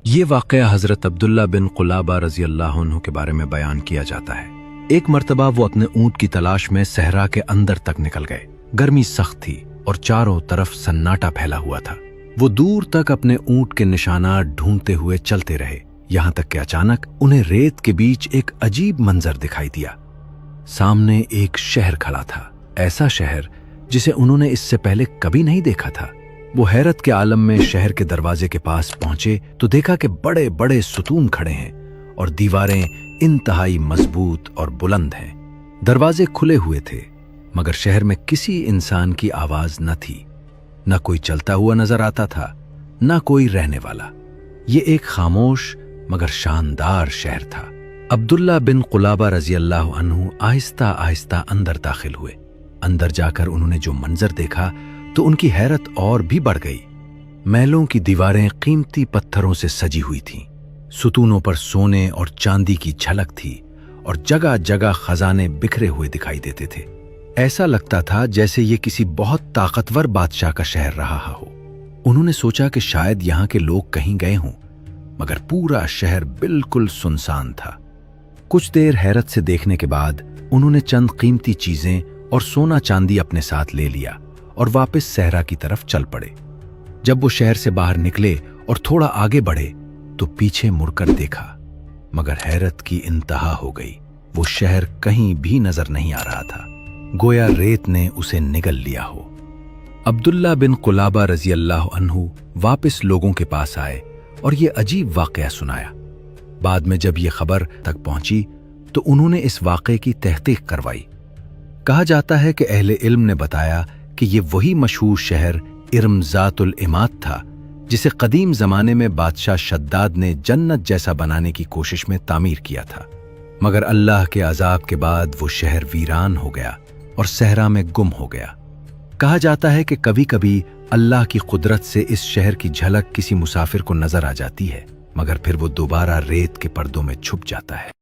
یہ واقعہ حضرت عبداللہ بن قلابہ رضی اللہ عنہ کے بارے میں بیان کیا جاتا ہے۔ ایک مرتبہ وہ اپنے اونٹ کی تلاش میں صحرا کے اندر تک نکل گئے۔ گرمی سخت تھی اور چاروں طرف سناٹا پھیلا ہوا تھا۔ وہ دور تک اپنے اونٹ کے نشانات ڈھونڈتے ہوئے چلتے رہے، یہاں تک کہ اچانک انہیں ریت کے بیچ ایک عجیب منظر دکھائی دیا۔ سامنے ایک شہر کھڑا تھا، ایسا شہر جسے انہوں نے اس سے پہلے کبھی نہیں دیکھا تھا۔ وہ حیرت کے عالم میں شہر کے دروازے کے پاس پہنچے تو دیکھا کہ بڑے بڑے ستون کھڑے ہیں اور دیواریں انتہائی مضبوط اور بلند ہیں۔ دروازے کھلے ہوئے تھے مگر شہر میں کسی انسان کی آواز نہ تھی، نہ کوئی چلتا ہوا نظر آتا تھا، نہ کوئی رہنے والا۔ یہ ایک خاموش مگر شاندار شہر تھا۔ عبداللہ بن قلابہ رضی اللہ عنہ آہستہ آہستہ اندر داخل ہوئے۔ اندر جا کر انہوں نے جو منظر دیکھا تو ان کی حیرت اور بھی بڑھ گئی۔ محلوں کی دیواریں قیمتی پتھروں سے سجی ہوئی تھیں، ستونوں پر سونے اور چاندی کی جھلک تھی اور جگہ جگہ خزانے بکھرے ہوئے دکھائی دیتے تھے۔ ایسا لگتا تھا جیسے یہ کسی بہت طاقتور بادشاہ کا شہر رہا ہو۔ انہوں نے سوچا کہ شاید یہاں کے لوگ کہیں گئے ہوں، مگر پورا شہر بالکل سنسان تھا۔ کچھ دیر حیرت سے دیکھنے کے بعد انہوں نے چند قیمتی چیزیں اور سونا چاندی اپنے ساتھ لے لیا اور واپس صحرا کی طرف چل پڑے۔ جب وہ شہر سے باہر نکلے اور تھوڑا آگے بڑھے تو پیچھے مڑ کر دیکھا، مگر حیرت کی انتہا ہو گئی۔ وہ شہر کہیں بھی نظر نہیں آ رہا تھا، گویا ریت نے اسے نگل لیا ہو۔ عبداللہ بن قلابہ رضی اللہ عنہ واپس لوگوں کے پاس آئے اور یہ عجیب واقعہ سنایا۔ بعد میں جب یہ خبر تک پہنچی تو انہوں نے اس واقعے کی تحقیق کروائی۔ کہا جاتا ہے کہ اہل علم نے بتایا کہ یہ وہی مشہور شہر ارم ذات العماد تھا جسے قدیم زمانے میں بادشاہ شداد نے جنت جیسا بنانے کی کوشش میں تعمیر کیا تھا، مگر اللہ کے عذاب کے بعد وہ شہر ویران ہو گیا اور صحرا میں گم ہو گیا۔ کہا جاتا ہے کہ کبھی کبھی اللہ کی قدرت سے اس شہر کی جھلک کسی مسافر کو نظر آ جاتی ہے، مگر پھر وہ دوبارہ ریت کے پردوں میں چھپ جاتا ہے۔